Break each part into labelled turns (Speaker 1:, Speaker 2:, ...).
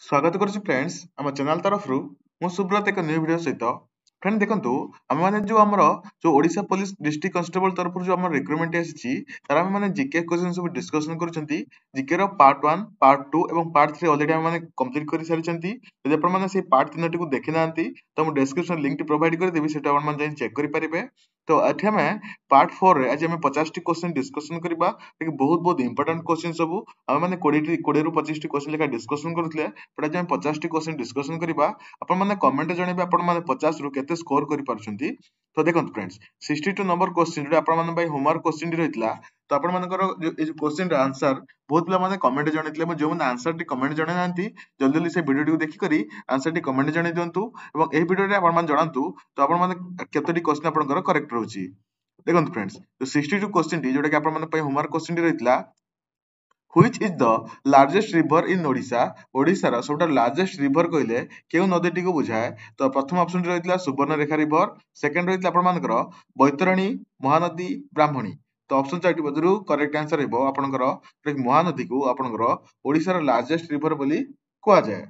Speaker 1: स्वागत करुच्ची फ्रेंड्स आम चैनल तरफ मु सुब्रत एक न्यू वीडियो सहित फ्रेंड देखंतु आम माने जो हमर जो ओडिशा पुलिस डिस्ट्रिक्ट कांस्टेबल तरफ जो हमर रिक्रुटमेंट आसी तार आम माने जीके क्वेश्चन सब डिस्कशन करूछंती जीके रो पार्ट 1 पार्ट 2 एवं पार्ट 3 ऑलरेडी हम माने कंप्लीट करि सारिछंती यदि आपण माने से पार्ट 3 टी को देखि नांती तो हम डिस्क्रिप्शन लिंक टी प्रोवाइड कर देबी सेटा आपण माने जाई चेक करि परिबे। तो एठी हमें पार्ट 4 रे आज हमें 50 टी क्वेश्चन डिस्कशन करबा लेकिन बहुत बहुत इंपोर्टेंट क्वेश्चन सब हम माने 20 रू 25 टी क्वेश्चन लेका डिस्कशन करूथले बट आज हम 50 टी क्वेश्चन डिस्कशन करबा आपण माने कमेंट जणेबे आपण माने 50 रू केते स्कोर करि पारछंती। तो देखंत फ्रेंड्स 62 नंबर क्वेश्चन जोटा आपण माने भाई होमवर्क क्वेश्चन टी रहितला तो आपण मानकर जो ए क्वेश्चन रा आंसर बहुत पिला माने कमेंट जणेतले म जो माने आंसर टी कमेंट जणे नांती जल्दी जल्दी से वीडियो टी देखि करी आंसर टी कमेंट जणे दियंतु एवं एही वीडियो रे आपण माने जणांतु तो आपण माने केतोटी क्वेश्चन आपनकर करेक्ट रहउची। देखंत फ्रेंड्स तो 62 क्वेश्चन टी जोटा कि आपण माने पय होमवर्क क्वेश्चन टी रहितला Which is the largest river in Odisha? Odisha रा सबटा लार्जेस्ट रिवर कहले केउ नदीटी को बुझाए तो प्रथम ऑप्शन टी रहितला सुवर्णरेखा रिवर सेकंड रहितला आपण मानकर बैतरणी महानदी ब्राह्मणी तो ऑप्शन चारटी बदरु करेक्ट आंसर हेबो आपनकर महानदी को आपनकर ओडिशा रा लार्जेस्ट रिवर बोली कुआ जाय।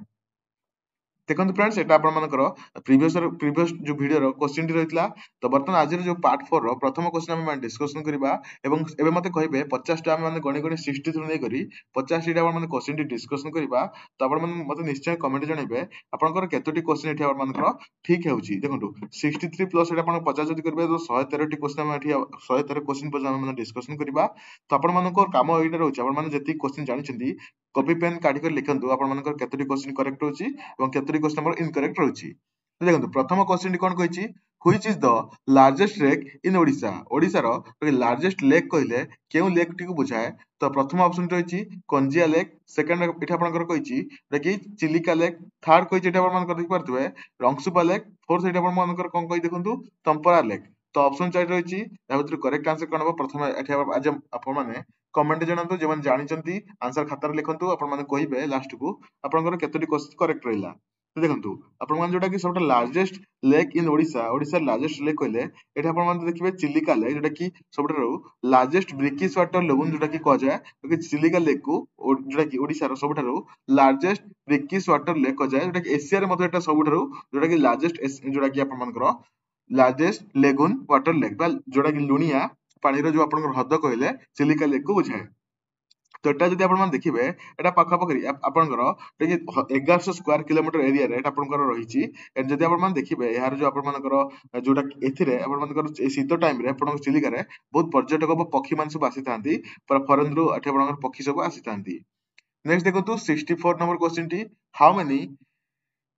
Speaker 1: देखंतु फ्रेंड्स एटा आपण मानकर प्रीवियस जो वीडियो रो क्वेश्चन टी रहितला तो बर्तमान आज जो पार्ट 4 रो प्रथम क्वेश्चन हम माने डिस्कशन करिबा एवं एबे मते कहबे 50 टा हम माने गणी गणी 60 थ्रू नै करी 50 टा आपण माने क्वेश्चन टी डिस्कशन करिबा तो आपण माने मते निश्चय कमेंट जणेबे आपनकर केतोटी क्वेश्चन एठी आपण मानकर ठीक हेउची। देखंतु 63 प्लस एटा आपण 50 जदी करबे तो 113 टी क्वेश्चन हम एठी 113 क्वेश्चन पर हम माने डिस्कशन करिबा तो आपण मानकर काम एटा रहउची आपण माने जति क्वेश्चन जानिछंती कॉपी पेन काढी कर लिखंतु आपण मानकर केतोटी क्वेश्चन करेक्ट होची एवं केतोटी क्वेश्चन हमर इनकरेक्ट रहउची। तो देखंतु प्रथम क्वेश्चन टी कोन कहिची which is the largest lake in Odisha Odisha रो लार्जेस्ट लेक कहले केउ लेक टी को बुझाए तो प्रथम ऑप्शन रहिची कंजिया लेक सेकंड एठी आपनकर कहिची कि चिलिका लेक थर्ड कहिची एठी आपण मानकर देख पारथबे रंगसुपा लेक फोर्थ एठी आपण मानकर कोन कहि देखंतु तंपरा लेक तो ऑप्शन चार रहिची या भीतर करेक्ट आंसर कोन हो प्रथम एठी आज आपण माने कमेंट जणांतु जे माने जानिचंती आंसर खाता रे लिखंतु आपण माने कहिबे लास्ट को आपनकर केतोटी क्वेश्चन करेक्ट रहिला। तो देखंतु आपण माने जोटा कि सबटा largest lake in Odisha Odisha largest lake कहले एठी आपण माने देखिबे चिलिका लेक जोटा कि सबटारो लार्जेस्ट ब्रिकिश वाटर लेगुन जोटा कि कह जाय कि चिलिका लेक को जोटा कि ओडिशा रो सबटारो लार्जेस्ट ब्रिकिश वाटर लेक कह जाय जोटा कि एशिया रे मते एटा सबटारो जोटा कि लार्जेस्ट जोटा कि आपण मानकर लार्जेस्ट लेगुन वाटर लेक बा जोटा कि लुनिया पानी रो जो आपनकर हद कहले चिलिका लेक को बुझाए। तो एटा जदि आपण माने देखिबे एटा पाखा पकरी आपनकर कि 1100 स्क्वायर किलोमीटर एरिया रे एटा आपनकर रहिची जदि आपण माने देखिबे यार जो आपण मानकर जोटा एथिरे आपण मानकर शीत टाइम रे आपण चिलिका रे बहुत पर्यटक पक्षी मान सब आसीथांती पर फॉरेन रो एठी आपनकर पक्षी सब आसीथांती। नेक्स्ट देखंतु 64 नंबर क्वेश्चन टी how many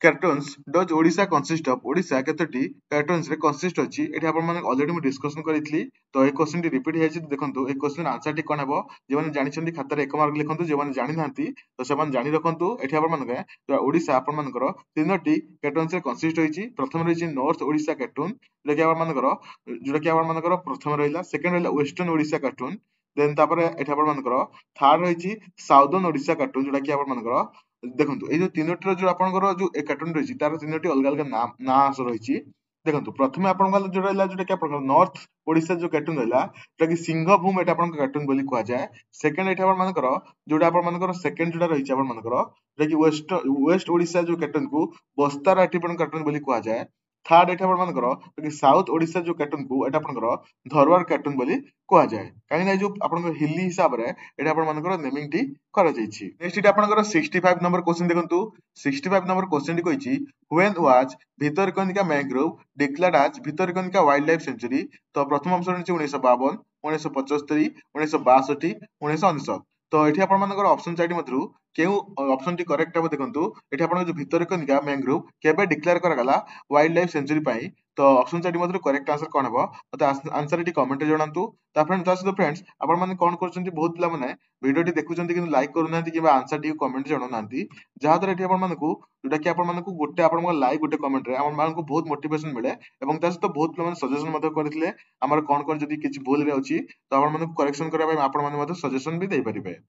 Speaker 1: cartoons does Odisha consist of Odisha केतोटी cartoons रे consist अछि एठी आपण माने ऑलरेडी मैं डिस्कशन करितली तो ए क्वेश्चन टी रिपीट हेछि देखंतु ए क्वेश्चन आंसर टी कोन हेबो जे माने जानिछंती खाता रे 1 मार्क लिखंतु जे माने जानि नांती तो से माने जानि रखंतु एठी आपण माने तो ओडिशा आपण मानकर तीनोटी cartoons रे consist होइछि प्रथम रहिछि नॉर्थ ओडिशा cartoon जे कि आपण मानकर जोटा कि आपण मानकर प्रथम रहिला सेकंड रहिला वेस्टर्न ओडिशा cartoon देन तापर एठी आपण मानकर थर्ड रहिछि साउदर्न ओडिशा cartoon जोटा कि आपण मानकर देखंतु ए जो तीनोटी जो आपनकर जो ए कार्टून रहिछि तार तीनोटी अलग अलग नाम ना रहिछि। देखंतु प्रथमे आपन जो रहला जोटा कि आपन नॉर्थ ओडिशा जो कार्टून रहला जोटा कि सिंहभूम एटा आपन कार्टून बोली कुआ जाय सेकंड एटा आपन मानकर जोटा आपन मानकर सेकंड जोटा रहिछि आपन मानकर जोटा कि वेस्ट ओडिशा जो कार्टून को बस्तार एटी आपन कार्टून बोली कुआ जाय थर्ड एटा आपन मानकर जोटा कि साउथ ओडिशा जो कार्टून को एटा आपनकर धरवार कार्टून बोली कुआ जाय काहे ना जो आपन हिली हिसाब रे एटा आपन मानकर नेमिंग टी करा जायछि। नेक्स्ट एटा आपनकर 65 नंबर क्वेश्चन देखंतु 65 नंबर क्वेश्चन टी कहिछि when was Bhitarkanika mangrove declared as Bhitarkanika wild life sanctuary तो प्रथम ऑप्शन अछि 1952 1975 1962 1999 तो एठी आपन मानकर ऑप्शन चारटी मथरु केउ ऑप्शन टी करेक्ट हबो देखंतु एठी आपन जो भितरकनिका मैंग्रोव केबे डिक्लेयर करा गला वाइल्ड लाइफ सेंचुरी पई तो ऑप्शन चारटी मथरु करेक्ट आंसर कोन हबो तो आंसर एठी कमेंट जणांतु ता फ्रेंड्स आपण माने कोन करछन्ती बहुत पिला माने वीडियो टी देखुछन्ती किंतु लाइक करू नांती किबा आंसर टी कमेंट जणौ नांती जहा द्वारा एठी आपण मानकु जोटा कि आपण मानकु गोटे आपण माने लाइक गोटे कमेंट रे आपण मानकु बहुत मोटिवेशन मिले एवं ता सहित बहुत पिला माने सजेशन मते करथिले हमर कोन कोन जदी किछि भूल रे अछि तो आपण मानकु करेक्शन करबा आपण माने मते सजेशन भी देई परिबे।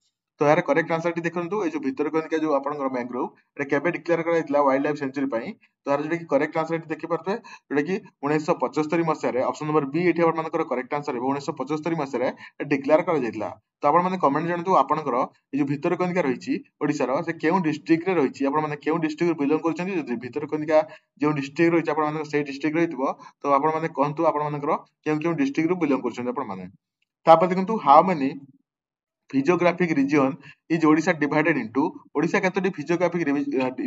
Speaker 1: तो यार करेक्ट आंसर टी देखंतु ए जो भितरकनिका जो आपनकर मैंग्रोव एटा केबे डिक्लेयर करा जायतिला वाइल्ड लाइफ सेंचुरी पई तो यार जोटा कि करेक्ट आंसर टी देखि परते जोटा कि 1975 मसिया रे ऑप्शन नंबर बी एठी आपन मानकर करेक्ट आंसर है 1975 मसिया रे डिक्लेयर करा जायतिला तो आपन माने कमेंट जानतु आपनकर ए जो भितरकनिका रहिछि ओडिसा रो से केउ डिस्ट्रिक्ट रे रहिछि आपन माने केउ डिस्ट्रिक्ट बिलोंग करछन्ति जदि भितरकनिका जो डिस्ट्रिक्ट रहिछि आपन माने सेही डिस्ट्रिक्ट रहितबो तो आपन माने कहंतु आपन मानकर केउ केउ डिस्ट्रिक्ट रो बिलोंग करछन्ति आपन माने तापर देखंतु how many physiographic region is Odisha divided into Odisha केतोटी physiographic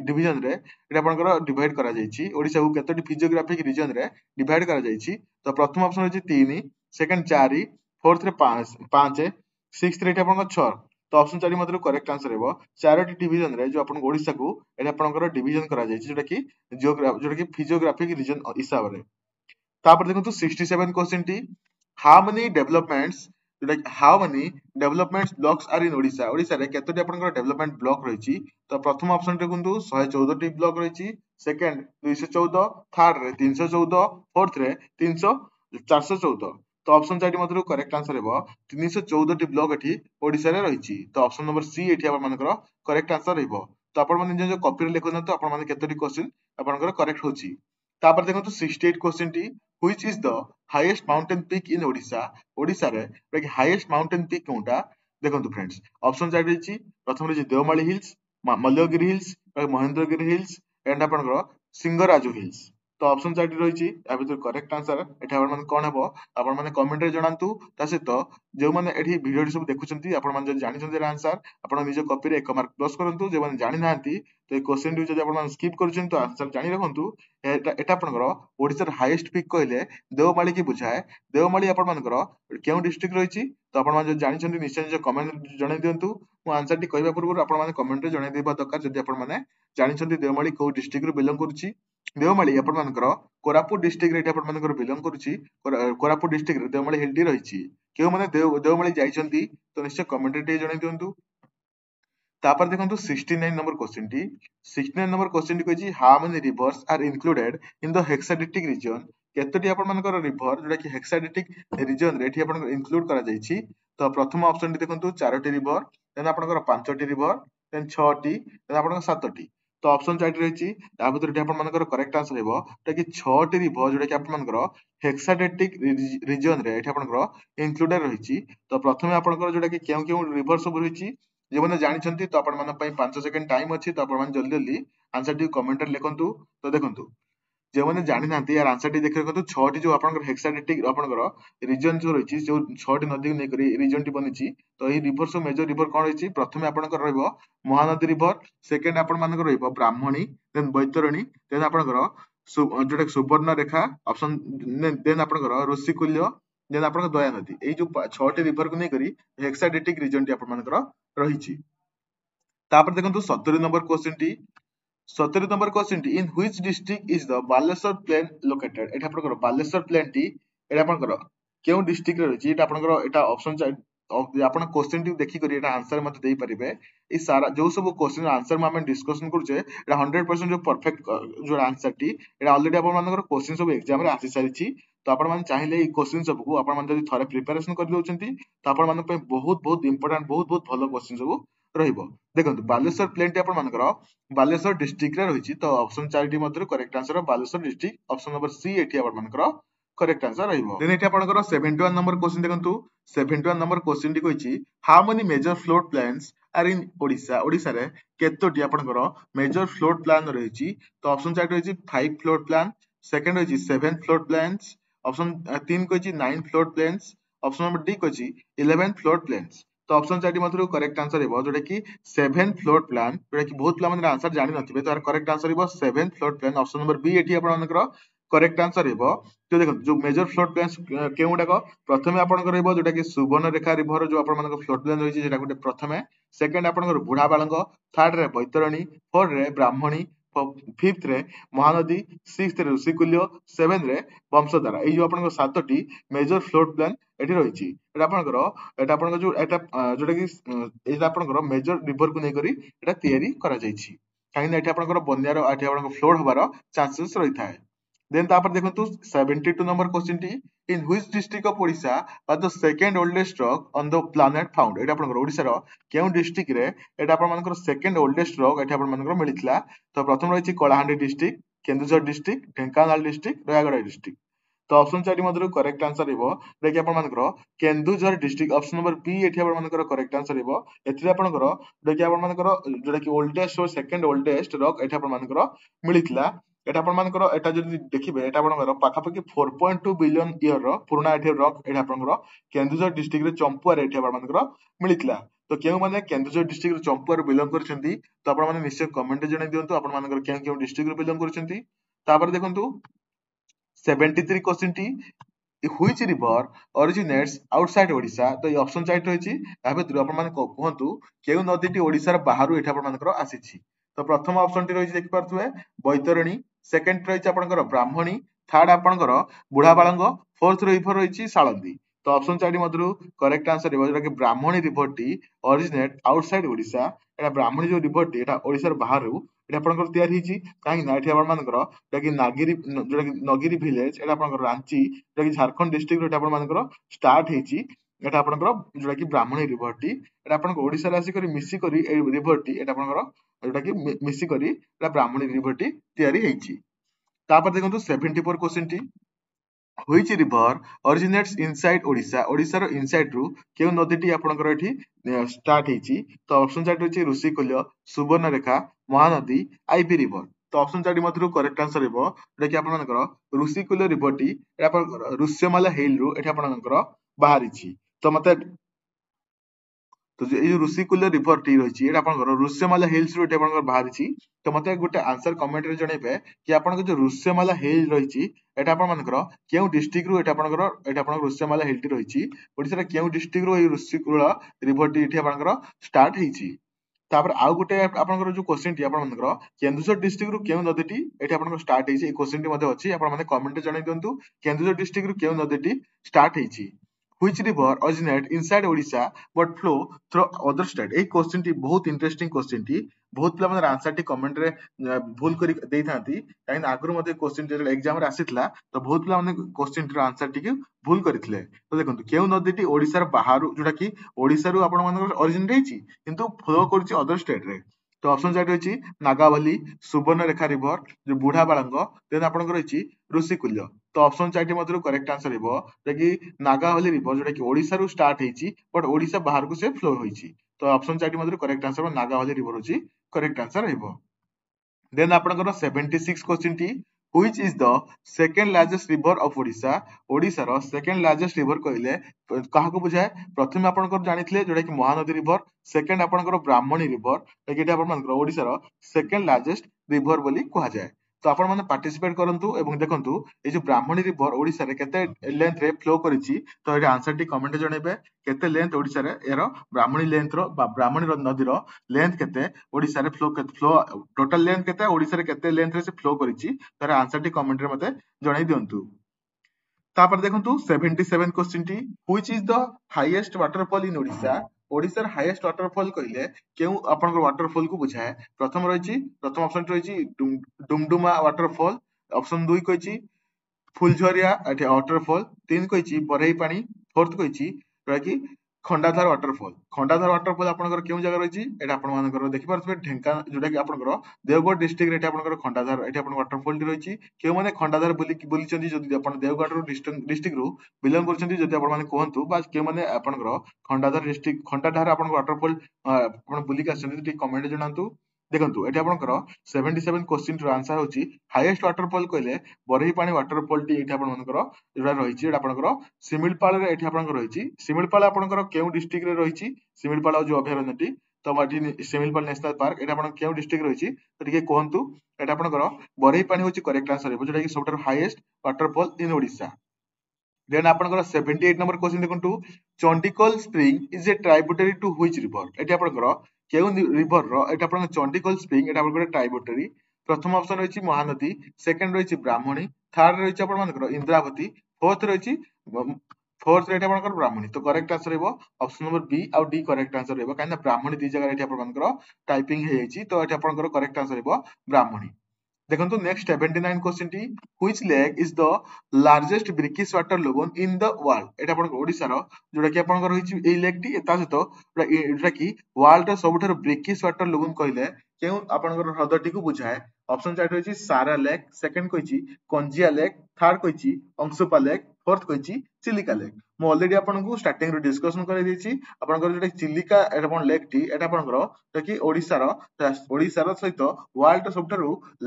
Speaker 1: division रे एटा आपनकर डिवाइड करा जायछि ओडिसा को केतोटी physiographic region रे डिवाइड करा जायछि तो प्रथम ऑप्शन होछि 3 सेकंड 4 फोर्थ रे 5 सिक्स्थ रे एटा आपनकर 6 तो ऑप्शन 4 मतलब करेक्ट आंसर हेबो चारोटी डिवीजन रे जो आपन ओडिसा को एटा आपनकर डिवीजन करा जायछि जोटा कि physiographic region हिसाब रे तापर देखंतु 67 क्वेश्चन टी हाउ मेनी डेवलपमेंट्स जोटा how many developments blocks are in Odisha Odisha रे केतोटी आपनकर डेवलपमेंट ब्लॉक रहिछि तो प्रथम ऑप्शन देखंतु 114 टी ब्लॉक रहिछि सेकंड 214 थर्ड रे 314 फोर्थ रे 300 414 तो ऑप्शन 4 मतलब करेक्ट आंसर हेबो 314 टी ब्लॉक एठी ओडिसा रे रहिछि तो ऑप्शन नंबर सी एठी आपन मानकर करेक्ट आंसर हेबो तो आपन माने जो कॉपी रे लिखन तो आपन माने केतोटी क्वेश्चन आपनकर करेक्ट होछि तापर देखंतु 68 क्वेश्चन टी which is the highest mountain peak in Odisha Odisha रे कि हाईएस्ट माउंटेन पीक कोनटा देखंतु फ्रेंड्स ऑप्शन चार्ट रहिछि प्रथम रहिछि Deomali hills Mallagiri hills Mahendragiri hills and आपनकर सिंगराजु हिल्स तो ऑप्शन चार्ट रहिछि या भितर करेक्ट आंसर एठा आपन माने कोन हेबो आपन माने कमेंट रे जणांतु ता सहित जो माने एठी वीडियो सब देखुचंती आपन माने जदि जानि छथि आंसर आपन निज कॉपी रे 1 मार्क प्लस करंतु जे माने जानि नाहंती तो ए क्वेश्चन डी जदि आपन माने स्किप करछन तो आंसर जानि रखंतु एटा आपनकर ओडिसा रे हाईएस्ट पीक कहले देवमाली की बुझाए देवमाली आपण मानकर केउ डिस्ट्रिक्ट रहिछि तो आपण माने जानि छथि निश्चय निज कमेंट जणाइ दियंतु मु आंसर टी कहबा पूर्व आपण माने कमेंट रे जणाइ देबा दरकार जदि आपण माने जानि छथि देवमाली को डिस्ट्रिक्ट रो बिलोंग करूछि देवमाली आपण मानकर कोरापुट डिस्ट्रिक्ट रे आपण मानकर बिलोंग करूछि कोरापुट डिस्ट्रिक्ट रे देवमाली हिल टी रहिछि केउ माने देवमाली जाइछन्ती तो निश्चय कमेंट रे जणाइ दियंतु तापर देखंतु 69 नंबर क्वेश्चन टी 69 नंबर क्वेश्चन टी कहछि how many rivers are included in the hexadetic region केतोटी आपण मानकर रिवर जोटा कि हेक्साडेटिक रीजन रे एठी आपण इंक्लूड करा जायछि तो प्रथम ऑप्शन टी देखंतु 4टी रिवर देन आपनकर 5टी रिवर देन 6टी देन आपनकर 7टी तो ऑप्शन 4टी रहिछि या भितर एठी आपण मानकर करेक्ट आंसर हेबो जोटा कि 6टी रिवर जोटा कि आपण मानकर हेक्साडेटिक रीजन रे एठी आपनकर इंक्लूडेड रहिछि तो प्रथमे आपनकर जोटा कि केउ केउ रिवर सब रहिछि जे माने जानि छथि तो आपण मन पई 5 सेकंड टाइम अछि तो आपण मन जल्दी जल्दी आंसर टी कमेंट रे लिखंतु तो देखंतु जे माने जानि नांती यार आंसर टी देखि रखंतु 6 टी जो आपनकर हेक्साडेटिक आपनकर रीजन जो रहिछि जो 6 टी नदी नै करी रीजन टी बनिछि तो एही रिवर सो मेजर रिवर कोन रहिछि प्रथमे आपनकर रहइबो महानदी रिवर सेकंड आपण मानकर रहइबो ब्राह्मणी देन बैतरणी देन आपनकर जोटा सुवर्ण रेखा ऑप्शन देन आपनकर ऋषिकुल्य देन आपनकर दया नदी एई जो 6 टी रिवर को नै करी हेक्साडेटिक रीजन टी आपण मानकर रहिछि तापर देखंतु 70 नंबर क्वेश्चन टी 70 नंबर क्वेश्चन टी in which district is the Baleshwar plain located एटा आपनकर बालेश्वर प्लेन टी एटा आपनकर केउ डिस्ट्रिक्ट रे रहिछि एटा आपनकर एटा ऑप्शन आपण क्वेश्चन टी देखि करी एटा आंसर मते देई परिबे ई सारा जो सब क्वेश्चन आंसर में हम डिस्कशन करछे एटा 100% जो परफेक्ट जो आंसर टी एटा ऑलरेडी आपण मानकर क्वेश्चन सब एग्जाम रे आसी सारिछि तो आपण मान चाहिले ई क्वेश्चन सब को आपण मान जदि थरे प्रिपरेशन कर दोचंती तो आपण मान पे बहुत बहुत इंपोर्टेंट बहुत बहुत भलो क्वेश्चन सब रहिबो देखंतु बालेश्वर प्लेन टी आपण मानकर बालेश्वर डिस्ट्रिक्ट रे रहिछि तो ऑप्शन 4 टी मध्ये correct answer Baleshwar district option number C एठी आपण मानकर करेक्ट आंसर रहिबो देन एठी आपनकर 71 नंबर क्वेश्चन देखंतु 71 नंबर क्वेश्चन टी कहिछि how many major flood plains are in Odisha Odisha रे केतोटी आपनकर मेजर फ्लोट प्लान रहिछि तो ऑप्शन 4 रहिछि 5 फ्लोट प्लान सेकंड रहिछि 7 फ्लोट प्लान्स ऑप्शन 3 कहिछि 9 flood plains option number D कहिछि 11 फ्लोट प्लान्स तो ऑप्शन 4 मध्ये करेक्ट आंसर हेबो जोटा कि 7 फ्लोट प्लान जोटा कि बहुत प्लान माने आंसर जानि नथिबे तो करेक्ट आंसर हेबो 7 flood plain option number B एठी आपण मानकर करेक्ट आंसर हेबो तो देखो जो मेजर फ्लोट प्लान्स केउडा को प्रथमे आपण करबो जोटा कि सुवर्ण रेखा रिवर जो आपण मानक फ्लोट प्लान रहिछि जेटा गुटे प्रथमे सेकंड आपण कर बुढ़ा बालंग थर्ड रे बैतरणी फोर्थ रे ब्राह्मणी फिफ्थ रे महानदी सिक्स्थ रे ऋषिकुल्य सेवेंथ रे वंशधारा ए जो आपण सातटी मेजर फ्लोट प्लान एठी रहिछि एटा आपण जो एटा जोटा कि एटा आपण मेजर रिवर को नै करी एटा तयारी करा जाइछि काहे ना एटा आपण बन्यार एटा आपण फ्लोट होबार चांसेस रही थाए देन तापर देखंतु 72 नंबर क्वेश्चन टी in which district of Odisha are the second oldest rock on the planet found एटा आपन ओडिशा रो केउ डिस्ट्रिक्ट रे एटा आपन मानकर सेकंड ओल्डेस्ट रॉक एटा आपन मानकर मिलितला तो प्रथम रहिछि Kalahandi district Keonjhar district Dhenkanal district Nayagarh district तो ऑप्शन 4 मधुर करेक्ट आंसर हेबो देखि आपन मानकर Keonjhar district option number B एठी आपन मानकर करेक्ट आंसर हेबो एथि आपनकर देखि आपन मानकर जोटा कि ओल्डेस्ट और सेकंड ओल्डेस्ट रॉक एठी आपन मानकर मिलितला এটা ଆପଣମାନଙ୍କର এটা ଯଦି ଦେଖିବେ এটা ଆପଣଙ୍କର ପାଖାପାଖି 4.2 ବିଲିୟନ ଇୟର ର ପୁରୁଣା ଏଠି ରକ୍ ଏଟା ଆପଣଙ୍କର କେନ୍ଦୁଝର ଡିଷ୍ଟ୍ରିକ୍ଟ ରେ ଚମ୍ପୁଆରେ ଏଠି ଆପଣମାନଙ୍କର ମିଳିଥିଲା ତ କେଉଁମାନେ କେନ୍ଦୁଝର ଡିଷ୍ଟ୍ରିକ୍ଟ ର ଚମ୍ପୁଆରୁ ବିଲଙ୍ଗ କରିଛନ୍ତି ତ ଆପଣମାନେ ନିଶ୍ଚୟ କମେଣ୍ଟ ରେ ଜଣାଇ ଦିଅନ୍ତୁ ଆପଣମାନଙ୍କର କେଉଁ କେଉଁ ଡିଷ୍ଟ୍ରିକ୍ଟ ରୁ ବିଲଙ୍ଗ କରୁଛନ୍ତି ତାପରେ ଦେଖନ୍ତୁ 73 क्वेश्चन टी which river originates outside Odisha तो ये ऑप्शन चाइट रहिछि या भितर आपण माने कहंतु केउ नदीटी ओडिसा र बाहरु एठा आपण मानकर आसीछि तो प्रथम ऑप्शन टी रहिछि देखि पारथुए बैतरणी सेकंड रहिछि आपणकर ब्राह्मणी थर्ड आपणकर बुढ़ाबाळंग फोर्थ रिवर रहिछि साळंदी तो ऑप्शन चाइट मधुरु करेक्ट आंसर हेबो जेटा कि ब्राह्मणी रिवर टी ओरिजिनेट आउटसाइड ओडिशा एटा ब्राह्मणी जो रिवर टी एटा ओडिसा र बाहरु एटा आपणकर तयार हिछि काहे ना एठी आपण मानकर जेटा कि नागिरी जेटा कि नगिरी विलेज एटा आपणकर रांची जेटा कि झारखंड डिस्ट्रिक्ट रो एटा आपण मानकर स्टार्ट हिछि एटा आपणकर जेटा कि ब्राह्मणी रिवर टी एटा आपणकर ओडिसा रे आसी करी मिसी करी ए रिवर टी एटा आपणकर जेटा कि मिसी करी एटा ब्राह्मणी रिवर टी तयारी हिछि तापर देखंतु 74 क्वेश्चन टी which river originates inside Odisha Odisha रो इनसाइड रु केउ नदीटी आपणकर एठी स्टार्ट हिछि तो ऑप्शन चार्ट होछि ऋषिकुल्य सुवर्णरेखा महानदी आईपी रिवर तो ऑप्शन चार्ट मधुरु करेक्ट आंसर हेबो जेटा कि आपणकर ऋषिकुल्य रिवर टी एटा आपणकर ऋष्यमाला हिल रु एठी आपणकर बाहरिछि तो मते तो ये जो ऋषिकुल्य रिवर टी रही ऋष्यमाला हिल्स रू बाहरी तो मत गोटे आंसर कमेंट रे जनइबे कि आपन जो ऋष्यमाला हिल रही केउ डिस्ट्रिक्ट रू ऋष्यमाला हिल टी रही ओडिसा केउ डिस्ट्रिक्ट रू ऋषिकुल रिवर टी स्टार्ट होईछि तापर आउ गोटे आपनकर जो क्वेश्चन टी आपनकर केन्दुझर डिस्ट्रिक्ट रू केउ नदीटी एठी आपनकर स्टार्ट हेछि ए क्वेश्चन टी मध्ये अछि आपन माने कमेंट रे जणाइ दियंतु केन्दुझर डिस्ट्रिक्ट रू केउ नदीटी start हेछि which river originate inside Odisha but flow through other state A question T बहुत इंटरेस्टिंग क्वेश्चन टी बहुत पिला माने आंसर टी कमेंट रे भूल करी देई थांती काइन आगरु मध्ये क्वेश्चन टी एग्जाम रे आसीतला तो बहुत पिला माने क्वेश्चन टी आंसर टी के भूल करितले तो देखंतु केउ नदीटी ओडिसा र बाहरु जोटा कि ओडिसा रु आपण मानकर ओरिजिन रहिछि किंतु फ्लो करछि अदर स्टेट रे तो ऑप्शन चार्ट रहिछि नागावली सुवर्णरेखा रिवर जो बुढ़ाबाळंग देन आपनकर रहिछि ऋषिकुल्य तो ऑप्शन चार्ट मधुर करेक्ट आंसर हेबो जे नागावली रिवर जोटा कि ओडिसा रु स्टार्ट हेछि बट ओडिसा बाहर को से फ्लो होईछि तो ऑप्शन चार्ट मधुर करेक्ट आंसर नागावली रिवर होछि करेक्ट आंसर हेबो देन आपनकर 76 क्वेश्चन टी which is the second largest river of Odisha Odisha रो सेकंड लार्जेस्ट रिवर कहले कहा को बुझाए प्रथम आपनकर जानिथिले जोटा कि महानदी रिवर सेकंड आपनकर ब्राह्मणी रिवर एटा आपनकर ओडिसा रो सेकंड लार्जेस्ट रिवर बोली कहा जाए तो आपण माने पार्टिसिपेट करंतु एवं देखंतु ए जो ब्राह्मणी रिवर ओडिसा रे केते लेंथ रे फ्लो करिछि तो एटा आंसर टी कमेंट जणेबे केते लेंथ ओडिसा रे एरो ब्राह्मणी लेंथ रो बा ब्राह्मणी नदी रो लेंथ केते ओडिसा रे फ्लो टोटल लेंथ केते ओडिसा रे केते लेंथ रे से फ्लो करिछि तार आंसर टी कमेंट रे मते जणाई दियंतु तापर देखंतु 77 क्वेश्चन टी which is the highest waterfall in Odisha Odisha र हाईएस्ट वाटरफॉल कहले केउ आपनकर वाटरफॉल को बुझाए प्रथम रहिछि प्रथम ऑप्शन रहिछि डुमडुमा वाटरफॉल ऑप्शन 2 कहिछि फुलझरिया एठी वाटरफॉल 3 कहिछि बरई पानी फोर्थ कहिछि कि खंडाधार वाटरफॉल आपनकर केउ जगह रहिछि एटा आपन मानकर देखि पारथबे ढेंका जोटा कि आपनकर देवगढ़ डिस्ट्रिक्ट रे एटा आपनकर खंडाधार एटा आपन वाटरफॉल टी रहिछि केउ माने खंडाधार बुली चंदी जदि आपन देवगढ़ रो डिस्ट्रिक्ट रो बिलोंग करचंदी जदि आपन माने कहंतु बा केउ माने आपनकर खंडाधार डिस्ट्रिक्ट खंडाधार आपन वाटरफॉल आपन बुली का चंदी कमेंट जणांतु देखंतु एटा आपनकर 77 क्वेश्चन रो आंसर होछि हाईएस्ट वाटरफॉल कहले बरही पानी वाटरफॉल टी एटा आपन मानकर जोरा रहिछि एटा आपनकर सिमिलपाल रे एठी आपनकर रहिछि सिमिलपाल आपनकर केउ डिस्ट्रिक्ट रे रहिछि सिमिलपाल जो अभयारण्यटी तो माटी सिमिलपाल नेशनल पार्क एटा आपन केउ डिस्ट्रिक्ट रहिछि तो टिके कहंतु एटा आपनकर बरही पानी होछि करेक्ट आंसर हेबो जोटा कि सबटर highest waterfall in Odisha then आपनकर 78 नंबर क्वेश्चन देखंतु Chandikhol spring is a tributary to which river एटा आपनकर केउ रिवर रो एटा आपन चंडीकोल स्प्रिंग एटा आपनकर ट्राइब्यूटरी प्रथम ऑप्शन रहिछि महानदी सेकंड रहिछि ब्राह्मणी थर्ड रहिछि आपन मानकर इंद्रावती फोर्थ रहिछि फोर्थ रेट आपनकर ब्राह्मणी तो करेक्ट आंसर हेबो ऑप्शन नंबर बी और डी करेक्ट आंसर हेबो काहे ना ब्राह्मणी दी जगह एठी आपनकर टाइपिंग हे जाइछि तो एठी आपनकर करेक्ट आंसर हेबो ब्राह्मणी देखो नेक्स्ट 79 क्वेश्चन टी which lake is the largest brackish water lagoon in the world एटा अपन ओडिसा रो जोटा कि अपन रहिछि एई लेक टी ता सहित जोटा कि वर्ल्ड रो सबठार ब्रिकिश वाटर लगोन कहले केउ अपन हृदटी को बुझाए ऑप्शन चार्ट रहिछि सारा लेक सेकंड कहिछि कंजिया लेक थर्ड कहिछि अंशुपा लेक फोर्थ कहिछि चिलिका लेक मु ऑलरेडी आपन को स्टार्टिंग रो डिस्कशन कर देछि आपन जोटा चिलिका एटा अपन लेक टी एटा अपन जोटा कि ओडिसा रो सहित वर्ल्ड सबठार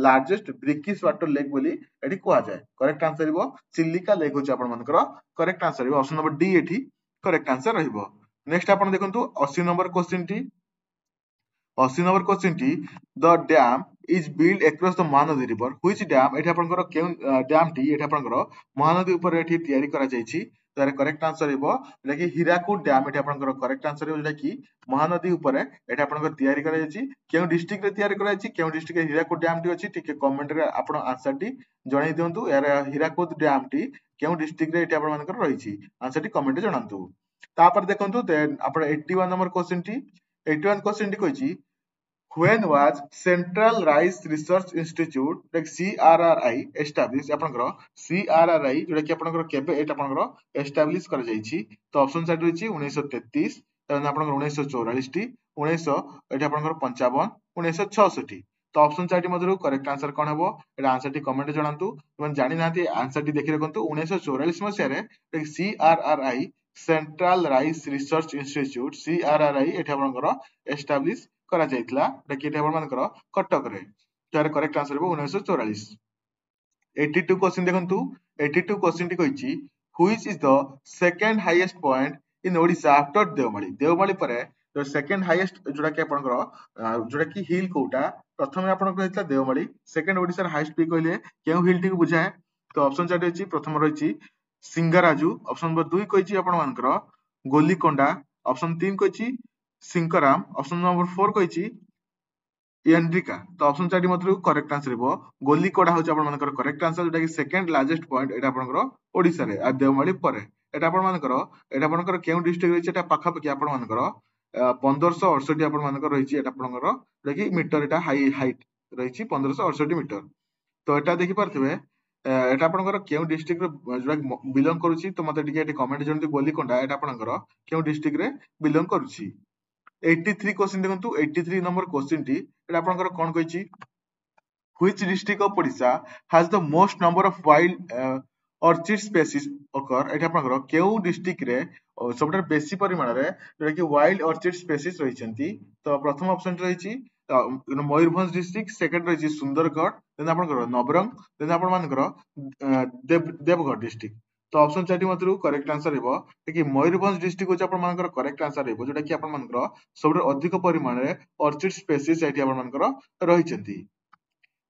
Speaker 1: लार्जेस्ट ब्रिकिश वाटर लेक बोली एठी कुआ जाय करेक्ट आंसर हिबो चिलिका लेक होची आपण मानकर करेक्ट आंसर हिबो ऑप्शन नंबर डी एठी करेक्ट आंसर रहिबो नेक्स्ट आपण देखंतु 80 नंबर क्वेश्चन टी 80 नंबर क्वेश्चन टी the dam is build across the Mahanadi river which dam एठी आपनकर केउ डैम टी एठी आपनकर महानदी ऊपर एठी तयारी करा जायछि तार करेक्ट आंसर हिबो जेटा कि हीराकुद डैम एठी आपनकर करेक्ट आंसर हिबो जेटा कि महानदी ऊपर एठी आपनकर तयारी करा जायछि केउ डिस्ट्रिक्ट रे तयारी करा जायछि केउ डिस्ट्रिक्ट रे हीराकुद डैम टी अछि टिके कमेंट रे आपण आंसर टी जणाई दियंतु यार हीराकुद डैम टी केउ डिस्ट्रिक्ट रे एठी आपण मानकर रहिछि आंसर टी कमेंट रे जणांतु तापर देखंतु आपण 81 नंबर क्वेश्चन टी 81 क्वेश्चन टी कहिछि when was Central Rice Research Institute like CRRI established आपनकर CRRI जोटा कि आपनकर केबे एटा आपनकर एस्टैब्लिश करा जायछि तो ऑप्शन साइड रहिछि 1933 तन आपनकर 1944 टी 1900 एटा आपनकर 55 1966 तो ऑप्शन साइड मधुर करेक्ट आंसर कोन हेबो एटा आंसर टी कमेंट जणांतु तुम जानि नाथि आंसर टी देखि रखंतु 1944 मसिया रे CRRI central rice research institute CRRI एटा आपनकर एस्टैब्लिश करा जायतला कि एटा आपण मानकर कटक रे तार करेक्ट आंसर हो 1944 82 क्वेश्चन देखंतु 82 क्वेश्चन टी कहिछि which is the second highest point in Odisha after Deomali परे जो सेकंड हाईएस्ट जोटा कि आपनकर जोटा कि हिल कोटा प्रथम आपनकर हेतला देवमाली सेकंड ओडिसा र हाईएस्ट पीक कहले केउ हिल टी को बुझाए तो ऑप्शन चार्ट अछि प्रथम रहिछि सिंगाराजू ऑप्शन नंबर 2 कहिछि आपण मानकर गोलीकोंडा ऑप्शन 3 कहिछि सिंकराम ऑप्शन नंबर 4 कहिछि एंड्रिका तो ऑप्शन 4 मधुर करेक्ट आंसर हिबो गोलीकोडा होची आपण मानकर करेक्ट आंसर जोटा कि सेकंड लार्जेस्ट पॉइंट एटा आपनकर ओडिसा रे आ देवमाली परे एटा आपण मानकर केउ डिस्ट्रिक्ट रहिछि एटा पाखा पकी आपण मानकर 1568 आपण मानकर रहिछि एटा आपनकर जोटा कि मीटर एटा हाइट रहिछि 1568 मीटर तो एटा देखि परथिबे एटा आपनकर केउ डिस्ट्रिक्ट रे जोटा बिलोंग करूछि तो मते टिके एटी कमेंट जणति गोलीकोंडा एटा आपनकर केउ डिस्ट्रिक्ट रे बिलोंग करूछि 83 क्वेश्चन देखंतु 83 नंबर क्वेश्चन टी एटा आपनकर कोन कहिछि which district of Odisha has the most number of wild orchid species occur एटा आपनकर केउ डिस्ट्रिक्ट रे सबटा बेसी परिमाण रे जेटा कि वाइल्ड ऑर्चिड स्पीसीज रहिसंती तो प्रथम ऑप्शन रहिछि मयूरभंज डिस्ट्रिक्ट सेकंड रहिछि सुंदरगढ़ देन आपनकर नवरंग देन आपन मानकर देवगढ़ डिस्ट्रिक्ट तो ऑप्शन 4 मधुर करेक्ट आंसर हेबो कि मयूरभंज डिस्ट्रिक्ट होछि आपन मानकर करेक्ट आंसर हेबो जोटा कि आपन मानकर सबटा अधिक परिमाण रे ऑर्चिड स्पीसीज एठी आपन मानकर रहिसंती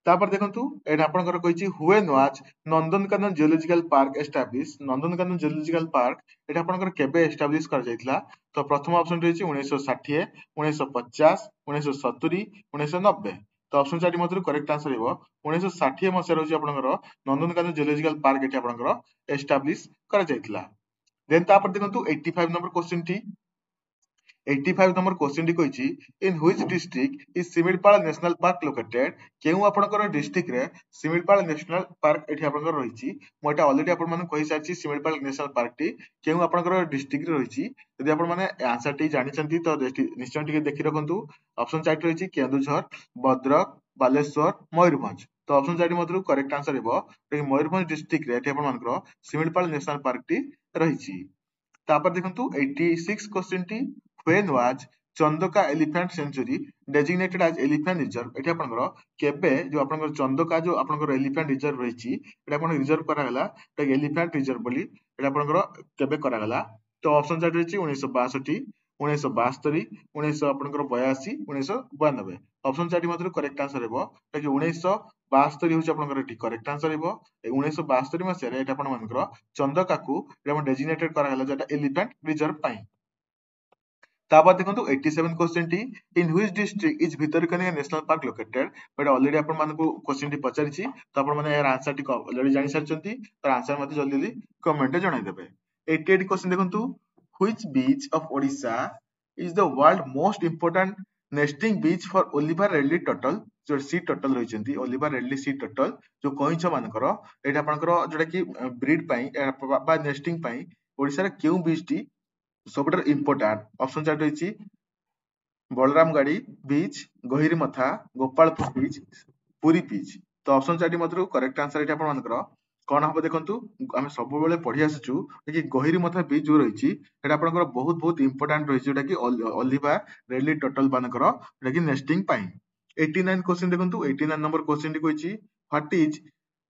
Speaker 1: तापर देखंतु एटा आपनकर कहिछि when was Nandankanan zoological park establish Nandankanan zoological park एटा आपनकर केबे एस्टैब्लिश कर जायतला तो प्रथम ऑप्शन रहिछि 1960 1950 1970 1990 तो ऑप्शन 4 मधुर करेक्ट आंसर हेबो 1960 मसिया रहिछि आपनकर नंदनकानन जियोलॉजिकल पार्क एटा आपनकर एस्टैब्लिश कर जायतला देन तापर देखंतु 85 नंबर क्वेश्चन टी 85 नंबर क्वेश्चन टी कहिछि in which district is Similipal national park located केउ आपनकर डिस्ट्रिक्ट रे सिमिलपाल नेशनल पार्क एठी आपनकर रहिछि मोटा ऑलरेडी आपन माने कहि सारछि सिमिलपाल नेशनल पार्क टी केउ आपनकर डिस्ट्रिक्ट रे रहिछि यदि आपन माने आंसर टी जानि छंती तो निश्चय टिके देखि रखंतु ऑप्शन 4 रहिछि केंदुझर भद्रक बालेश्वर मयूरभंज तो ऑप्शन 4 मधुर करेक्ट आंसर हेबो मयूरभंज डिस्ट्रिक्ट रे एठी आपन मानकर सिमिलपाल नेशनल पार्क टी रहिछि तापर देखंतु 86 क्वेश्चन टी when was Chandaka elephant sanctuary designated as elephant reserve एठी आपनकर केबे जो आपनकर चंदका जो आपनकर एलिफेंट रिजर्व रहिछि एटा आपन रिजर्व करा गला एटा एलिफेंट रिजर्व बोली एटा आपनकर केबे करा गला तो ऑप्शन चार्ट रहिछि 1962 1972 1900 आपनकर 82 1992 ऑप्शन 4 मधुर करेक्ट आंसर हेबो एटा कि 1972 होछि आपनकर एठी करेक्ट आंसर हेबो 1972 मसिया रे एटा आपन मानकर चंदका को एटा डेजिग्नेटेड करा गला जेटा एलिफेंट रिजर्व पाई तापर देखंतु 87 क्वेश्चन टी in which district is Bhitarkanika national park located but already आपण मानको क्वेश्चन टी पचारिछि तो आपण माने यार आंसर टी ऑलरेडी जानि सारचंती तर आंसर मते जल्दी जल्दी कमेंट रे जणाइ देबे 88 क्वेश्चन देखंतु which beach of Odisha is the world most important nesting beach for oliver ridley turtle जो सी टर्टल रहिसेंती ओलिवा रेडली सी टर्टल जो कइंछ मानकर एटा आपनकर जोटा कि ब्रीड पई बा नेस्टिंग पई ओडिसा रे केउ बीच टी सबटर इंपोर्टेंट ऑप्शन चार्ट रहिछि बलरामगाड़ी बीच गहिरीमथा गोपालपुर बीच पुरी बीच तो ऑप्शन चार्ट मधुर करेक्ट आंसर एटा आपन मानकर कौन हम देखंतु आमे सब बेले पढ़ी आसुचु कि गहिरीमथा बीच जो रहिछि एटा आपनकर बहुत बहुत इंपोर्टेंट रहिछि जोटा कि ओलिवा रेडली टर्टल मानकर जोटा कि नेस्टिंग पई 89 क्वेश्चन देखंतु 89 नंबर क्वेश्चन टी कहिछि what is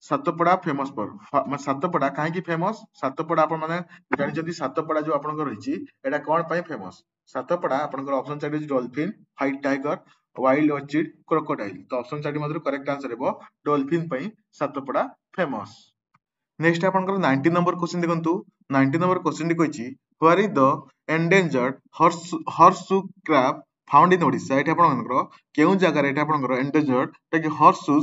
Speaker 1: Satapada famous for Satapada काहे की फेमस सातपड़ा आपन माने जानि जति सातपड़ा जो आपनकर रहिछि एटा कोन पई फेमस सातपड़ा आपनकर option chart dolphin white tiger wild orchid crocodile तो ऑप्शन चार्ट मधुर करेक्ट आंसर हेबो डॉल्फिन पई सातपड़ा फेमस नेक्स्ट आपनकर 90 नंबर क्वेश्चन देखंतु 90 नंबर क्वेश्चन टी कहिछि where is the endangered horseshoe crab found in Odisha एटा आपनकर केउ जगह रे एटा आपनकर एंडेंजर्ड ताकि हॉर्सशू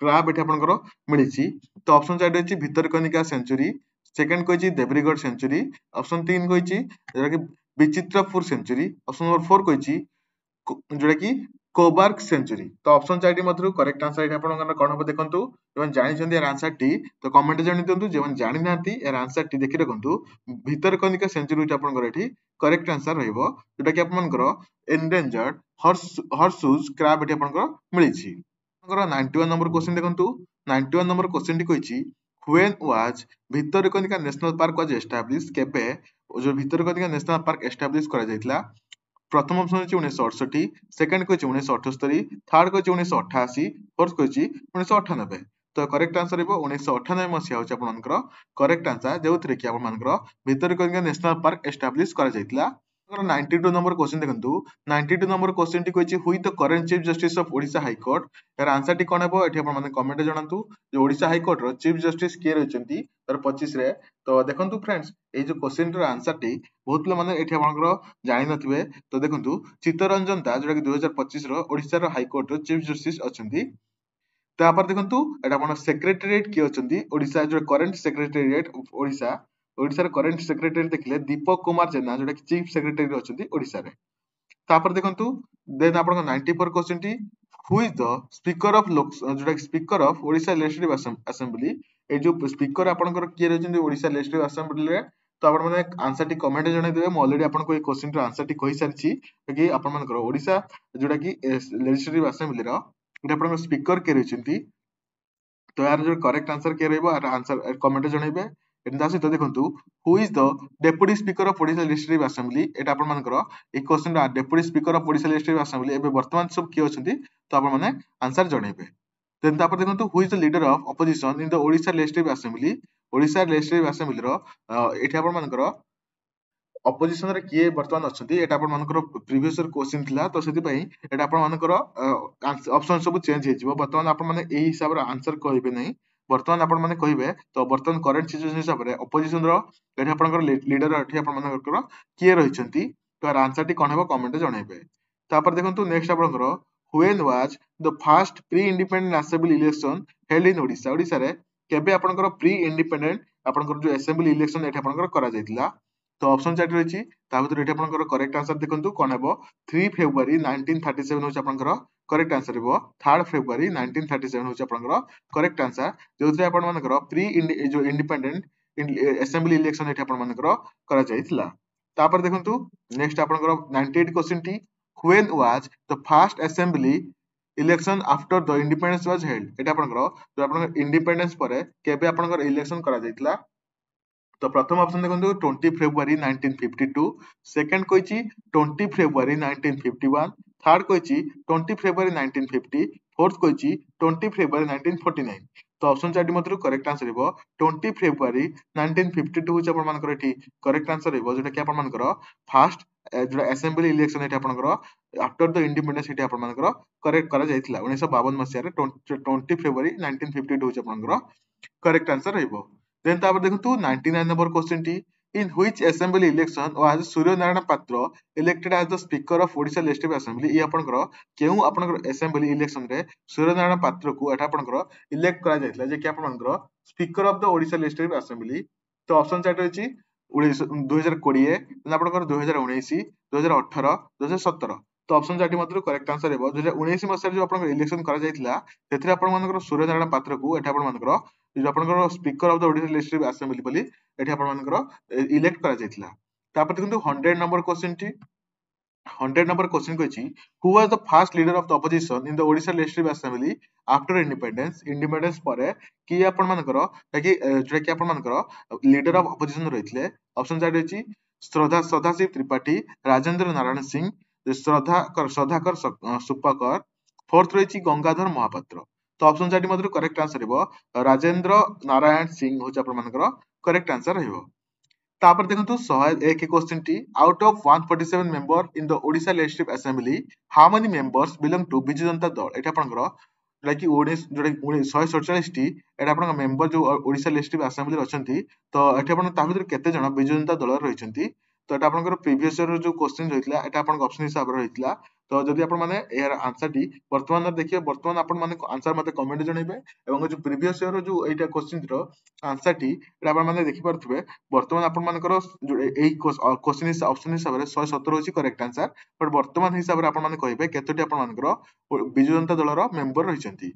Speaker 1: क्रैब एटा आपनकर मिलिछि तो ऑप्शन चार्ट अछि भितरकनिका सेंचुरी सेकंड कहिछि देवरीगढ़ सेंचुरी ऑप्शन 3 कहिछि जेटा कि विचित्रपुर सेंचुरी ऑप्शन नंबर 4 कहिछि जोटा कि कोबार्क सेंचुरी तो ऑप्शन चार्ट मधुर करेक्ट आंसर एटा आपन कोन हो देखंतु जेमन जानि छथि यार आंसर टी तो कमेंट जणि दियंतु जेमन जानि नांती यार आंसर टी देखि रखंतु भितरकनिका सेंचुरी टा आपन एठी करेक्ट आंसर रहइबो जोटा कि आपन एंडेंजर्ड हॉर्सशूज क्रैब एठी आपन मिलि छि आपन 91 नंबर क्वेश्चन देखंतु 91 नंबर क्वेश्चन टी कहिछि when was Bhitarkanika national park was establish केबे जो भितरकनिका नेशनल पार्क एस्टैब्लिश करा जायतिला प्रथम ऑप्शन अछि 1968 सेकंड कहिछि 1978 थर्ड कहिछि 1988 फोर्थ कहिछि 1998 तो करेक्ट आंसर हेबो 1998 मसिया होछि आपनकर करेक्ट आंसर जेउथरे कि आपनकर भितरकनिका नेशनल पार्क एस्टैब्लिश करा जायतिला 92 नंबर क्वेश्चन देखंतु 92 नंबर क्वेश्चन टी कहिछि हुई the current chief justice of Odisha high court यार आंसर टी कोन हेबो एठी आपन माने कमेंट जणांतु जे ओडिशा हाई कोर्ट रो चीफ जस्टिस के रहचंती तर 25 रे तो देखंतु फ्रेंड्स ए जो क्वेश्चन रो आंसर टी बहुत लोग माने एठी आपनकर जानि नथिबे तो देखंतु चित्तरंजन दास जोटा कि 2025 रो ओडिशा रो हाई कोर्ट रो चीफ जस्टिस अछंती तापर देखंतु एटा आपन सेक्रेटरीएट के अछंती ओडिशा जो current secretariat Odisha Odisha current secretary देखिले दीपक कुमार जेना जोटा कि चीफ सेक्रेटरी अछंती ओडिसा रे तापर देखंतु देन आपन 94 क्वेश्चन टी who is the speaker of Lok जोटा कि speaker of Odisha legislative assembly ए जो स्पीकर आपनकर के रहचंती ओडिशा लेजिस्लेटिव असेंबली रे तो आपण माने आंसर टी कमेंट जणाइ देबे म ऑलरेडी आपन को ए क्वेश्चन रो आंसर टी कहि सारछि कि आपन मानकर ओडिशा जोटा कि लेजिस्लेटिव असेंबली रो एटा आपन स्पीकर के रहचंती तो यार जो करेक्ट आंसर के रहइबो आंसर कमेंट जणाइबे एंदा सहित देखंतु who is the deputy speaker of Odisha legislative assembly एटा आपन मानकर ए क्वेश्चन रो deputy speaker of Odisha legislative assembly एबे वर्तमान सब के अछंती तो आपन माने आंसर जणाइबे देन तापर देखंतु who is the leader of opposition in the Odisha legislative assembly Odisha legislative assembly रो एठी आपन मानकर ऑपोजिशन रे किए वर्तमान अछंती एटा आपन मानकर प्रीवियस ईयर क्वेश्चन थिला तो सेति पई एटा आपन मानकर ऑप्शन सब चेंज हेजिवो वर्तमान आपन माने एही हिसाब रे आंसर कहबे नै वर्तमान आपन माने कहिबे तो वर्तमान करंट सिचुएशन हिसाब रे ऑपोजिशन रो एठी आपनकर लीडर एठी आपन मानकर किए रहिसंती तो आंसर टी कोन हेबो कमेंट जणाइबे तापर देखंतु नेक्स्ट आपनकर when was the first pre independent assembly election held in Odisha Odisha रे केबे आपनकर प्री इंडिपेंडेंट आपनकर जो असेंबली इलेक्शन एठी आपनकर करा जायतिला तो ऑप्शन चार्ट रहिछि ता भीतर एठी आपनकर करेक्ट आंसर देखंतु कोन हेबो 3 फेब्रुअरी 1937 होछि आपनकर करेक्ट आंसर हेबो 3 फेब्रुअरी 1937 होछि आपनकर करेक्ट आंसर जोथरे आपन मानकर प्री जो इंडिपेंडेंट असेंबली इलेक्शन एठी आपन मानकर करा जायतिला तापर देखंतु नेक्स्ट आपनकर 98 question T when was the first assembly election after the independence was held एटा आपनकर जो आपनकर इंडिपेंडेंस परे केबे आपनकर इलेक्शन करा जायतिला तो प्रथम ऑप्शन देखंतु 20 फेब्रुअरी 1952 सेकंड कहिछि 20 फेब्रुअरी 1951 थर्ड कहिछि 20 फेब्रुअरी 1950 फोर्थ कहिछि 20 फेब्रुअरी 1949 तो ऑप्शन चार्ट मधुर करेक्ट आंसर हेबो 20 फेब्रुअरी 1952 होछि आपन मानकर एठी करेक्ट आंसर हेबो जेटा कि आपन मानकर फर्स्ट जो असेंबली इलेक्शन एठी आपनकर आफ्टर द इंडिपेंडेंस एठी आपन मानकर करेक्ट करा जायतिला 1952 मसिया रे 20 फेब्रुअरी 1952 होछि आपन मानकर करेक्ट आंसर हेबो देन तापर देखंतु 99 नंबर क्वेश्चन टी in which assembly election was Surya Narayan Patra elected as the speaker of Odisha legislative assembly ई आपनकर केउ आपनकर असेंबली इलेक्शन रे सूर्य नारायण पात्र को एटा आपनकर इलेक्ट करा जायतिला जे कि आपनकर speaker of the Odisha legislative assembly तो ऑप्शन चार्ट अछि 2020 देन आपनकर 2019 2018 2017 तो ऑप्शन चार्ट मध्य करेक्ट आंसर हेबो 2019 मसिया जो आपन इलेक्शन करा जायतिला तेथरे आपन मानकर सूर्य नारायण पात्र को एटा आपन मानकर जो आपन speaker of the Odisha legislative assembly बोली एटा आपन मानकर इलेक्ट करा जायतिला तापर देखंतु 100 number question T 100 number question कहछि who was the first leader of the opposition in the Odisha Legislative Assembly after independence ପରେ କିଏ ଆପଣ ମାନଙ୍କର କି ଯୋଟା କି ଆପଣ ମାନଙ୍କର ଲିଡର ଅଫ ଅପୋଜିशन ରହିଥିଲେ ऑप्शन चार्ट अछि श्रद्धाशिव त्रिपाठी राजेंद्र नारायण सिंह श्रद्धाकर सुपकर फोर्थ रही गंगाधर महापात्र तो ऑप्शन चार्ट मध्य करेक्ट आंसर हेबो राजेंद्र नारायण सिंह होछि आपण मानकर करेक्ट आंसर हेबो तापर देखंतु 101 क्वेश्चन टी out of 147 member in the Odisha legislative assembly how many members belong to Biju Janata Dal एटा आपनकर जोटा कि 147 टी एटा आपन मेंबर जो ओडिशा लेजिस्लेटिव असेंबली अछंती तो एटा आपन ता भीतर केते जण बिजु जनता दल रहिसंती तो एटा आपनकर प्रीवियस ईयर जो क्वेश्चन रहितला एटा आपन ऑप्शन हिसाब रे रहितला तो जदि आपन माने एयर आंसर टी वर्तमान देखिए वर्तमान आपन माने आंसर मते कमेंट जणैबे एवं जो प्रीवियस ईयर जो एटा क्वेश्चन रो आंसर टी एटा आपन माने देखि परथुबे वर्तमान आपण मानकर एई क्वेश्चन ऑप्शन हिसाब रे 117 होची करेक्ट आंसर बट वर्तमान हिसाब रे आपण माने कहिबे केतोटी आपण मानकर बिजु जनता दल रो मेंबर रहिसंती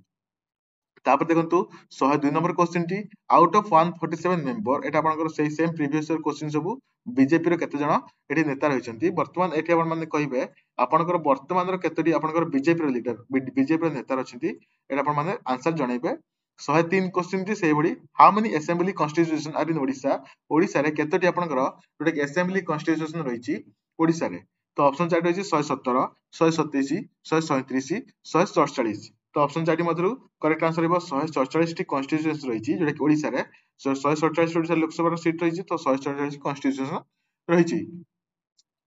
Speaker 1: तापर देखंतु 102 नंबर क्वेश्चन टी आउट ऑफ 147 मेंबर एटा आपनकर सेही सेम प्रीवियस ईयर क्वेश्चन सब बीजेपी रो केते जण एठी नेता रहिसंती वर्तमान एठी आपण माने कहिबे आपनकर वर्तमान रो केतोटी आपनकर बीजेपी रो लीडर बीजेपी रो नेता रहिसंती एटा आपण माने आंसर जणाइबे 103 क्वेश्चन टी सेही बडी how many assembly constitution are in Odisha Odisha रे केतोटी आपनकर जोटा कि असेंबली कॉन्स्टिट्यूशन रहिछि ओडिशा रे तो ऑप्शन चार्ट रहिछि 117 127 137 147 तो ऑप्शन चार्ट मधुर करेक्ट आंसर हेबो 147 टी कॉन्स्टिट्यूशन रहिछि जोटा कि ओडिसा रे 147 ओडिसा लोकसभा सीट रहिछि तो 147 कॉन्स्टिट्यूशन रहिछि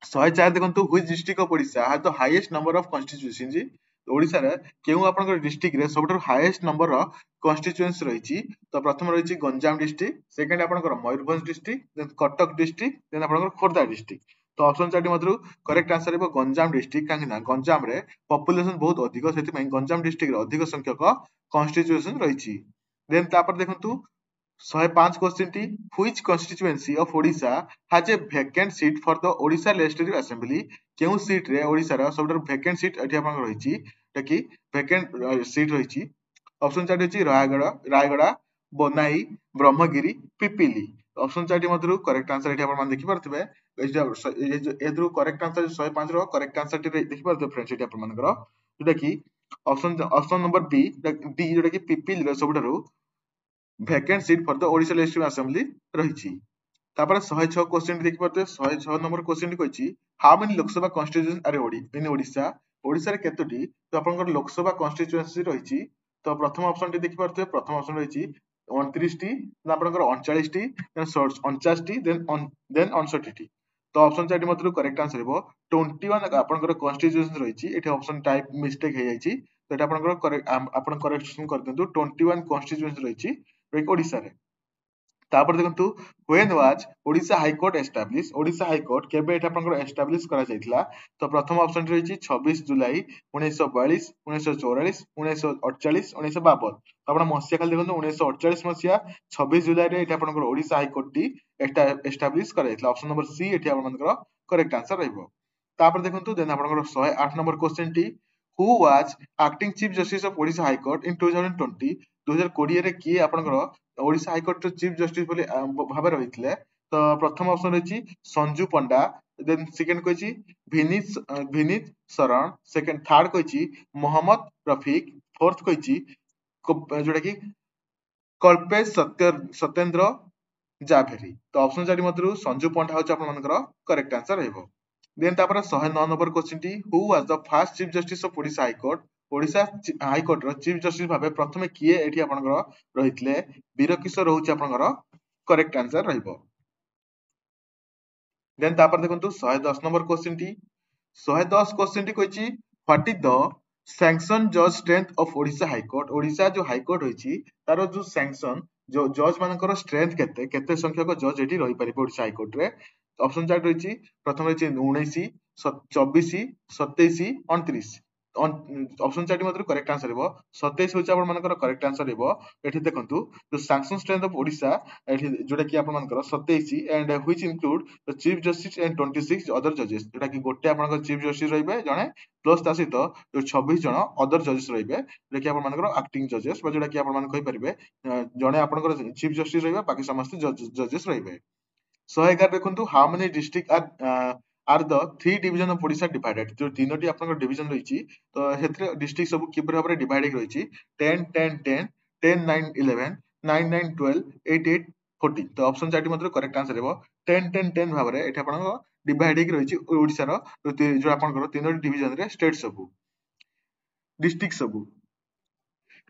Speaker 1: 104 देखंतु which district of Odisha has the highest number of constitution जी ओडिसा रे केउ आपनकर डिस्ट्रिक्ट रे सबटर हाईएस्ट नंबर रो कॉन्स्टिट्यूएंसी रहिछि तो प्रथम रहिछि गंजाम डिस्ट्रिक्ट सेकंड आपनकर Mayurbhanj district then Cuttack district then आपनकर खोर्धा डिस्ट्रिक्ट तो ऑप्शन चार्ट मधुर करेक्ट आंसर हेबो गंजाम डिस्ट्रिक्ट काहे ना गंजाम रे पॉपुलेशन बहुत अधिक सेति पई गंजाम डिस्ट्रिक्ट रे अधिक संख्यक कॉन्स्टिट्यूएंसी रहिछि देन तापर देखंतु 105 क्वेश्चन टी which constituency of Odisha has a vacant seat for the Odisha legislative assembly केउ सीट रे ओडिशा रा सबटर वैकेंट सीट एठी आपन रहिछि ताकि वैकेंट सीट रहिछि ऑप्शन चार्ट अछि रायगड़ा बनाई ब्रह्मगिरी पिपिली ऑप्शन चार्ट मधुर करेक्ट आंसर एठी आपन देखि परथिबे एथु करेक्ट आंसर 105 रो करेक्ट आंसर टी देखि परथिबे फ्रेंड्स एठी आपन मानकर जोटा कि ऑप्शन नंबर बी डी जोटा कि पिपिली रो सबटर vacant seat for the Odisha legislative assembly रहिछि तापर 106 क्वेश्चन देखि परते 106 नंबर क्वेश्चन कहछि how many Lok Sabha constitution are in Odisha Odisha रे केतोटी तो आपनकर लोकसभा कॉन्स्टिट्यूएंसी रहिछि तो प्रथम ऑप्शन टी देखि परते प्रथम ऑप्शन रहिछि 29 टी ना आपनकर 39 टी देन 49 टी देन 69 टी तो ऑप्शन चार्ट मधुर करेक्ट आंसर हेबो 21 आपनकर कॉन्स्टिट्यूएंसी रहिछि एठी ऑप्शन टाइप मिस्टेक हे जाइछि तो एटा आपनकर करेक्ट आपन करेक्शन कर दियंतु 21 कॉन्स्टिट्यूएंसी रहिछि ओडिसा रे तापर देखंतु when was Odisha high court establish Odisha high court केबे एटा आपनकर एस्टैब्लिश करा जायतिला तो प्रथम ऑप्शन रहिछि 26 जुलाई 1942 1944 1948 1952 तो आपण मसिया खाली देखंतु 1948 मसिया 26 जुलाई रे एटा आपनकर Odisha high court T establish करा जायतिला ऑप्शन नंबर सी एठी आपनकर करेक्ट आंसर रहइबो तापर देखंतु देन आपनकर 108 नंबर क्वेश्चन टी who was acting chief justice of Odisha high court in 2020 2020 रे किए आपनकर Odisha high court chief justice बोली भाबे रहितले तो प्रथम ऑप्शन रहिछि संजू पंडा देन सेकंड कहिछि विनीत शरण सेकंड थर्ड कहिछि मोहम्मद रफीक फोर्थ कहिछि जोटा कि कल्पेश सत्येंद्र जाभेरी तो ऑप्शन चारि मधुर संजू पंडा होछि आपन मानकर करेक्ट आंसर रहइबो देन तापर 109 नंबर क्वेश्चन टी who was the first chief justice of Odisha high court Odisha high court रो चीफ जस्टिस भाबे प्रथमे किए एठी आपनकर रहितले वीरकिशोर होछि आपनकर करेक्ट आंसर रहइबो देन तापर देखंतु 110 नंबर क्वेश्चन टी 110 क्वेश्चन टी कहिछि व्हाट इज द सैंक्शन जज strength of Odisha high court Odisha जो हाई कोर्ट होइछि तारो जो सैंक्शन जो जज मानकर स्ट्रेंथ केते संख्यक जज एठी रहि पारिबो ओडिशा हाई कोर्ट रे ऑप्शन चार्ट रहिछि प्रथम रहिछि 19 24 27 29 ऑप्शन 4 मध्य करेक्ट आंसर हेबो 27 होची आपण मानकर करेक्ट आंसर हेबो एठी देखंतु the sanction strength of Odisha एठी जोटा कि आपण मानकर 27 and which include the chief justice and 26 other जजेस जोटा कि गोटे आपण चीफ जस्टिस रहिबे जणे प्लस ता सहित जो 26 जण अदर जजेस रहिबे जोटा कि आपण मानकर एक्टिंग जजेस बा जोटा कि आपण मान कहि परिबे जणे आपण चीफ जस्टिस रहिबे बाकी समस्त जजेस रहिबे 111 देखंतु how many district are the three division of Odisha divided जो तीनोटी आपनकर डिवीजन रहिछि तो हेतरे डिस्ट्रिक्ट सब किपर भाबरे डिवाइड हो रहिछि 10 10 10 10 9 11 9 9 12 8 8 40 तो ऑप्शन 4 टी मतलब करेक्ट आंसर हेबो 10 10 10 भाबरे एठी आपनकर डिवाइड हो रहिछि ओडिशा रो जो आपनकर तीनोटी डिवीजन रे स्टेट सब डिस्ट्रिक्ट सब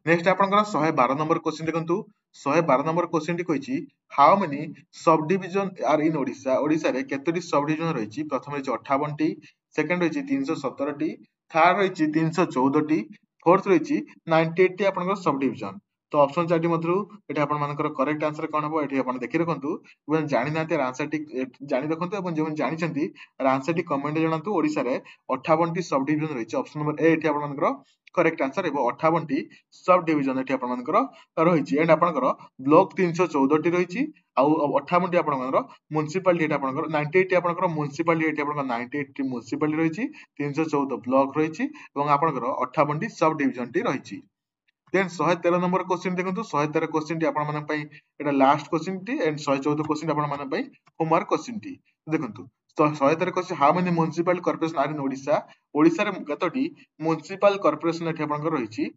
Speaker 1: नेक्स्ट आपनकर 112 नंबर क्वेश्चन देखंतु 112 नंबर क्वेश्चन टी कहिछि how many sub division are in Odisha Odisha रे केतोटी सब डिवीजन रहिछि प्रथम रहिछि 58 टी सेकंड रहिछि 317 टी थर्ड रहिछि 314 टी फोर्थ रहिछि 98 टी आपनकर सब डिवीजन तो ऑप्शन 4 टी मधुरु एटा आपन मानकर करेक्ट आंसर कोन हबो एठी आपन देखि रखंतु एबन जानि नाते आंसर टी जानि रखंतु एबन जेमन जानि छंती आंसर टी कमेंट जणांतु ओडिशा रे 58 टी सब डिवीजन रहिछि ऑप्शन नंबर ए एठी आपन मानकर करेक्ट आंसर हेबो 58 टी सब डिवीजन एठी आपण मानकर रहिछि एंड आपनकर ब्लॉक 314 टी रहिछि आ 58 टी आपनकर म्युनिसिपालिटी एठी आपनकर 98 टी आपनकर म्युनिसिपालिटी एठी आपनकर 98 टी म्युनिसिपालिटी रहिछि 314 ब्लॉक रहिछि एवं आपनकर 58 टी सब डिवीजन टी रहिछि देन 113 नंबर क्वेश्चन देखंतु 113 क्वेश्चन टी आपण मानन पई एटा लास्ट क्वेश्चन टी एंड 114 क्वेश्चन आपण मानन पई होमवर्क क्वेश्चन टी देखंतु तो 113 क्वेश्चन how many municipal corporation are in Odisha Odisha रे कतोटी म्युनिसिपल कॉर्पोरेशन एठी आपनकर रहिछि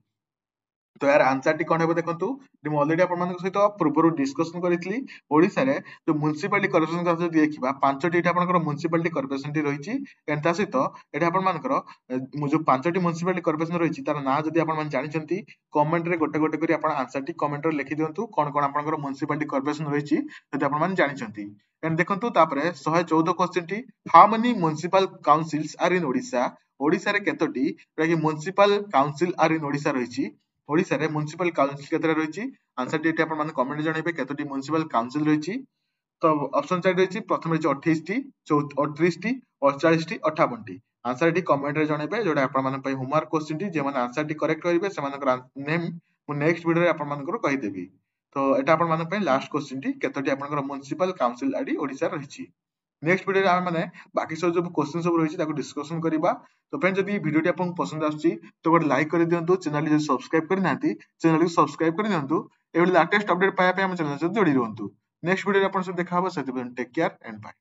Speaker 1: तो यार आंसर टी कोन हेबो देखंतु मु ऑलरेडी आपण मानक सहित पूर्वरु डिस्कशन करितली ओडिसा रे जो म्युनिसिपालिटी कॉर्पोरेशन का जदि देखिबा पांचटी एटा आपनकर म्युनिसिपालिटी कॉर्पोरेशन टी रहिछि एंड ता सहित एटा आपण मानकर जो पांचटी म्युनिसिपालिटी कॉर्पोरेशन रहिछि तार ना जदि आपण मान जानिछंती कमेंट रे गोटे गोटे करी आपण आंसर टी कमेंट रे लिखि दियंतु कोन कोन आपनकर म्युनिसिपालिटी कॉर्पोरेशन रहिछि जदि आपण मान जानिछंती एंड देखंतु तापरे 114 क्वेश्चन टी how many municipal councils are in Odisha Odisha रे केतोटी कि municipal council are in Odisha रहिछि ओडिसा रे म्युनिसिपल काउंसिल केतरा रहिछि आंसर टी आपण माने कमेंट जणाइबे केतोटी म्युनिसिपल काउंसिल रहिछि तो ऑप्शन 4 रहिछि प्रथम रहिछि 28 T 38 T 48 T 58 T answer T comment रे जणाइबे जोडा आपण माने पई होमवर्क क्वेश्चन टी जे माने आंसर टी करेक्ट करिवे से मानकर नेम मु नेक्स्ट वीडियो रे आपण मानकर कहि देबी तो एटा आपण माने पई लास्ट क्वेश्चन टी केतोटी आपनकर म्युनिसिपल काउंसिल आडी ओडिसा रहिछि नेक्स्ट वीडियो रे हम माने बाकी सब जो क्वेश्चन सब रहिछि ताको डिस्कशन करिबा तो फ्रेंड जदि वीडियो टी आपन पसंद आछि तो गोटे लाइक कर दियंतु चैनल जदि सब्सक्राइब करि नांती चैनल को सब्सक्राइब कर दियंतु एवढे लेटेस्ट अपडेट पाया पे हम चैनल से जोड़ी रहंतु नेक्स्ट वीडियो रे आपन सब देखा हबो सेति टेक केयर एंड बाय